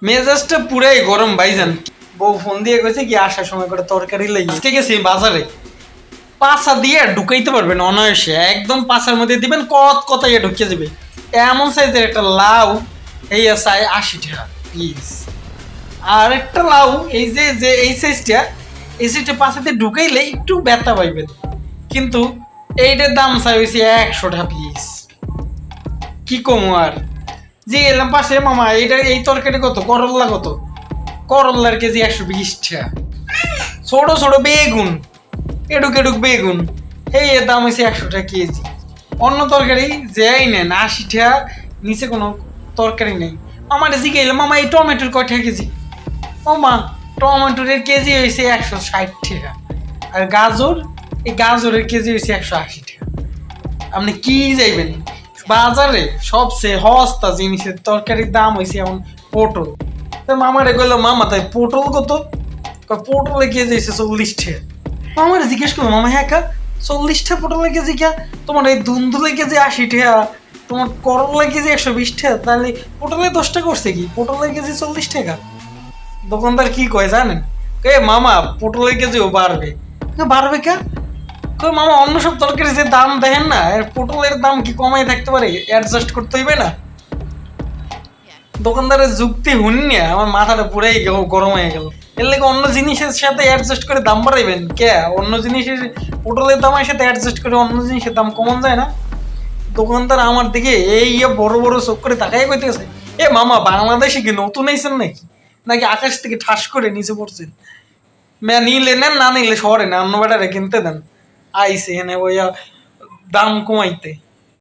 মেজাজটা পুরাই গরম ভাইজান। বউ ফোন দিয়ে কইছে কি আসার সময় করে তরকারি লেগে আজকে গেছি বাজারে, পাছা দিয়ে ঢুকাইতে পারবেন অনায়াসে, একদম পাছার মধ্যে দিবেন কথাইয়া ঢুকিয়ে যাবে। এমন সাইজের একটা লাউ এই চাই 80 টাকা প্লিজ। আর একটা লাউ এই যে যে এই সাইজটা পাছাতে ঢুকাইলে একটু ব্যথা পাইবেন, কিন্তু এইটার দাম চাই হয়েছে 100 টাকা প্লিজ। কি কম আর যে এলাম পাশে মামা এইটা এই তরকারি কত, করল্লা কত, করল্লার কেজি 120 টাকা। ছোট ছোট বেগুন, এডুক এডুক বেগুন, এই এর দাম হয়েছে 100 টাকা কেজি। অন্য তরকারি যেই নেন 80 টাকা, নিচে কোনো তরকারি নেই। আমার জিজ্ঞাসা মামা এই টমেটোর কয় টাকা কেজি? ও মা, টমেটোর কেজি হয়েছে 160 টাকা। আর গাজর, এই গাজরের কেজি হয়েছে 180 টাকা। আপনি কি যাইবেন বাজারে? সবচেয়ে সস্তা জিনিসের তরকারির দাম হয়েছে এখন পটল। মামারে কইলো মামা তাই পটল কত? পটলের কেজি হয়েছে 40 টাকা। মামার জিজ্ঞেস করলো মামা হ্যাঁ কা 40 টাকা পটলের কেজি কা? তোমার এই দুন্দুলের কেজি 80 টাকা, তোমার করলার কেজি 120 টাকা, তাহলে পটলের 10 টাকা করছে কি? পটলের কেজি 40 টাকা। দোকানদার কি কয় জানেন? এ মামা পটলের কেজিও বাড়বে। বাড়বে কা? কই মামা অন্য সব তরকারি যে দাম দেখেন না, এর পটলের দাম কি কমাই থাকতে পারে? অ্যাডজাস্ট করতে হইবে না? দোকানদারের যুক্তি শুনিয়ে আমার মাথাটা পুরাই গরম হয়ে গেল। এর লেগে অন্য জিনিসের সাথে অ্যাডজাস্ট করে দাম বাড়াইবেন কে? অন্য জিনিসের পটলের দামের সাথে অ্যাডজাস্ট করে অন্য জিনিসের দাম কমান যায় না? দোকানদার আমার দিকে এই বড় বড় চোখ করে তাকাই কইতেছে, এ মামা বাংলাদেশে কি নতুন আইছেন নাকি, নাকি আকাশ থেকে ঠাস করে নিচে পড়ছেন? নিলে নেন, না নিলে শহরে না অন্য বেটারে কিনতে দেন। আইসে এনে ওইয়া দাম কমাইতে।